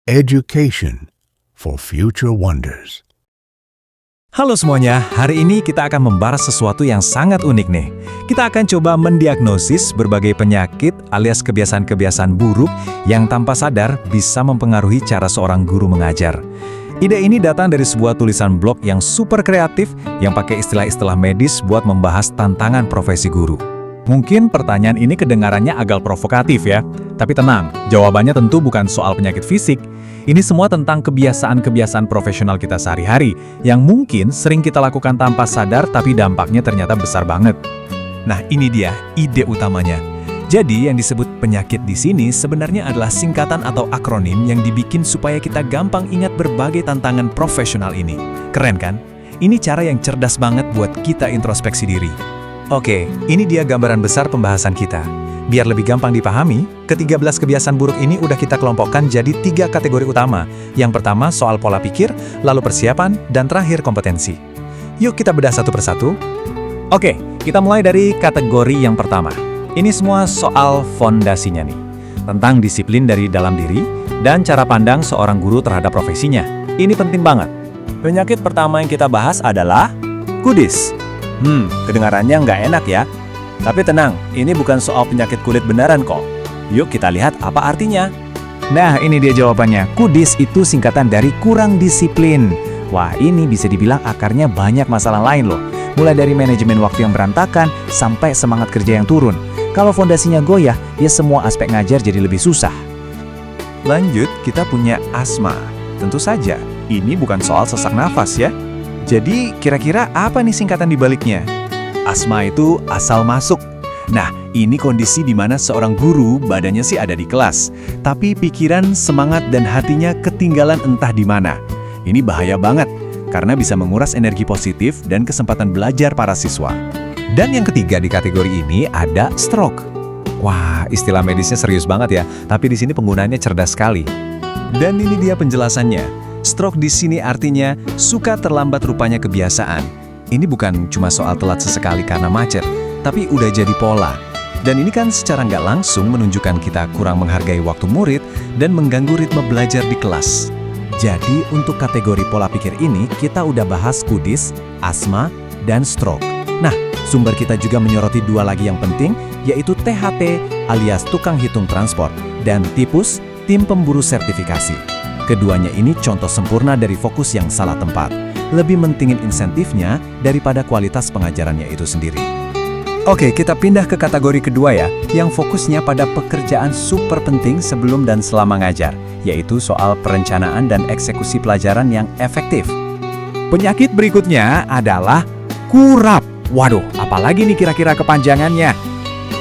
Education for Future Wonders. Halo semuanya, hari ini kita akan membahas sesuatu yang sangat unik nih. Kita akan coba mendiagnosis berbagai penyakit alias kebiasaan-kebiasaan buruk yang tanpa sadar bisa mempengaruhi cara seorang guru mengajar. Ide ini datang dari sebuah tulisan blog yang super kreatif yang pakai istilah-istilah medis buat membahas tantangan profesi guru. Mungkin pertanyaan ini kedengarannya agak provokatif ya, tapi tenang, jawabannya tentu bukan soal penyakit fisik. Ini semua tentang kebiasaan-kebiasaan profesional kita sehari-hari yang mungkin sering kita lakukan tanpa sadar tapi dampaknya ternyata besar banget. Nah, ini dia ide utamanya. Jadi yang disebut penyakit di sini sebenarnya adalah singkatan atau akronim yang dibikin supaya kita gampang ingat berbagai tantangan profesional ini. Keren kan? Ini cara yang cerdas banget buat kita introspeksi diri. Oke, ini dia gambaran besar pembahasan kita. Biar lebih gampang dipahami, ke-13 kebiasaan buruk ini udah kita kelompokkan jadi 3 kategori utama. Yang pertama soal pola pikir, lalu persiapan, dan terakhir kompetensi. Yuk kita bedah satu persatu. Oke, kita mulai dari kategori yang pertama. Ini semua soal fondasinya nih. Tentang disiplin dari dalam diri, dan cara pandang seorang guru terhadap profesinya. Ini penting banget. Penyakit pertama yang kita bahas adalah kudis. Kedengarannya nggak enak ya. Tapi tenang, ini bukan soal penyakit kulit beneran kok. Yuk kita lihat apa artinya. Nah, ini dia jawabannya. Kudis itu singkatan dari kurang disiplin. Wah, ini bisa dibilang akarnya banyak masalah lain loh. Mulai dari manajemen waktu yang berantakan, sampai semangat kerja yang turun. Kalau fondasinya goyah, ya semua aspek ngajar jadi lebih susah. Lanjut, kita punya asma. Tentu saja, ini bukan soal sesak nafas ya. Jadi, kira-kira apa nih singkatan di baliknya? Asma itu asal masuk. Nah, ini kondisi di mana seorang guru badannya sih ada di kelas, tapi pikiran, semangat, dan hatinya ketinggalan entah di mana. Ini bahaya banget, karena bisa menguras energi positif dan kesempatan belajar para siswa. Dan yang ketiga di kategori ini ada stroke. Wah, istilah medisnya serius banget ya, tapi di sini penggunaannya cerdas sekali. Dan ini dia penjelasannya. Stroke di sini artinya suka terlambat rupanya kebiasaan. Ini bukan cuma soal telat sesekali karena macet, tapi udah jadi pola. Dan ini kan secara nggak langsung menunjukkan kita kurang menghargai waktu murid dan mengganggu ritme belajar di kelas. Jadi untuk kategori pola pikir ini kita udah bahas kudis, asma, dan stroke. Nah, sumber kita juga menyoroti 2 lagi yang penting, yaitu THT alias tukang hitung transport dan tipus, tim pemburu sertifikasi. Keduanya ini contoh sempurna dari fokus yang salah tempat. Lebih mentingin insentifnya daripada kualitas pengajarannya itu sendiri. Oke, kita pindah ke kategori kedua ya, yang fokusnya pada pekerjaan super penting sebelum dan selama ngajar, yaitu soal perencanaan dan eksekusi pelajaran yang efektif. Penyakit berikutnya adalah kurap. Waduh, apalagi nih kira-kira kepanjangannya?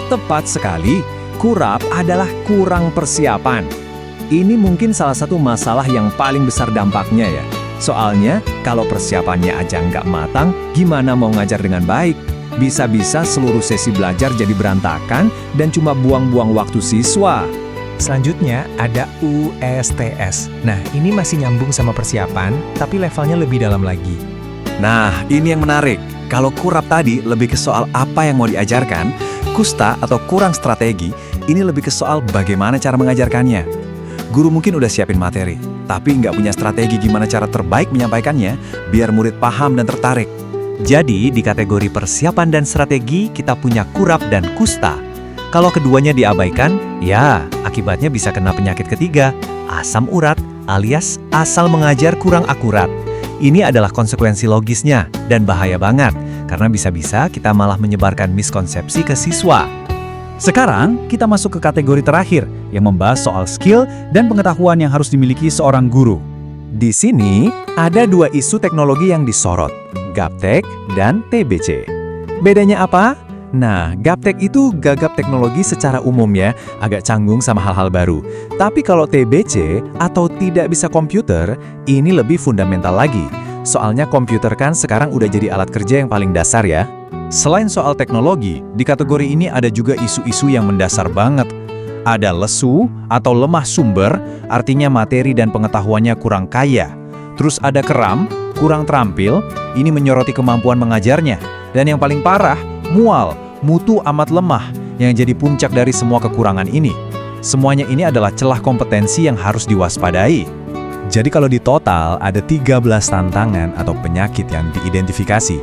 Tepat sekali, kurap adalah kurang persiapan. Ini mungkin salah satu masalah yang paling besar dampaknya ya. Soalnya, kalau persiapannya aja nggak matang, gimana mau ngajar dengan baik? Bisa-bisa seluruh sesi belajar jadi berantakan dan cuma buang-buang waktu siswa. Selanjutnya ada USTS. Nah, ini masih nyambung sama persiapan, tapi levelnya lebih dalam lagi. Nah, ini yang menarik. Kalau kurap tadi lebih ke soal apa yang mau diajarkan, kusta atau kurang strategi, ini lebih ke soal bagaimana cara mengajarkannya. Guru mungkin udah siapin materi, tapi nggak punya strategi gimana cara terbaik menyampaikannya biar murid paham dan tertarik. Jadi, di kategori persiapan dan strategi, kita punya kurap dan kusta. Kalau keduanya diabaikan, ya akibatnya bisa kena penyakit ketiga, asam urat alias asal mengajar kurang akurat. Ini adalah konsekuensi logisnya dan bahaya banget, karena bisa-bisa kita malah menyebarkan miskonsepsi ke siswa. Sekarang, kita masuk ke kategori terakhir yang membahas soal skill dan pengetahuan yang harus dimiliki seorang guru. Di sini, ada 2 isu teknologi yang disorot, gaptek dan TBC. Bedanya apa? Nah, gaptek itu gagap teknologi secara umum ya, agak canggung sama hal-hal baru. Tapi kalau TBC atau tidak bisa komputer, ini lebih fundamental lagi. Soalnya komputer kan sekarang udah jadi alat kerja yang paling dasar ya. Selain soal teknologi, di kategori ini ada juga isu-isu yang mendasar banget. Ada lesu atau lemah sumber, artinya materi dan pengetahuannya kurang kaya. Terus ada keram, kurang terampil, ini menyoroti kemampuan mengajarnya. Dan yang paling parah, mual, mutu amat lemah, yang jadi puncak dari semua kekurangan ini. Semuanya ini adalah celah kompetensi yang harus diwaspadai. Jadi kalau di total ada 13 tantangan atau penyakit yang diidentifikasi.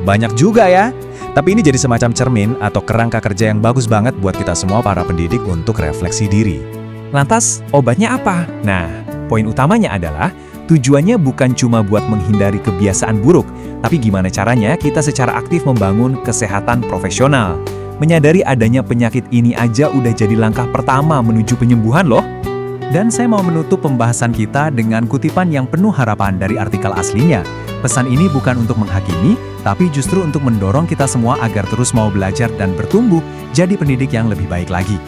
Banyak juga ya. Tapi ini jadi semacam cermin atau kerangka kerja yang bagus banget buat kita semua para pendidik untuk refleksi diri. Lantas, obatnya apa? Nah, poin utamanya adalah tujuannya bukan cuma buat menghindari kebiasaan buruk, tapi gimana caranya kita secara aktif membangun kesehatan profesional. Menyadari adanya penyakit ini aja udah jadi langkah pertama menuju penyembuhan loh. Dan saya mau menutup pembahasan kita dengan kutipan yang penuh harapan dari artikel aslinya. Pesan ini bukan untuk menghakimi, tapi justru untuk mendorong kita semua agar terus mau belajar dan bertumbuh jadi pendidik yang lebih baik lagi.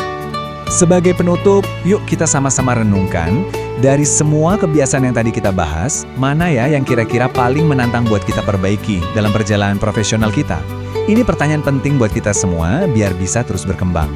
Sebagai penutup, yuk kita sama-sama renungkan, dari semua kebiasaan yang tadi kita bahas, mana ya yang kira-kira paling menantang buat kita perbaiki dalam perjalanan profesional kita? Ini pertanyaan penting buat kita semua biar bisa terus berkembang.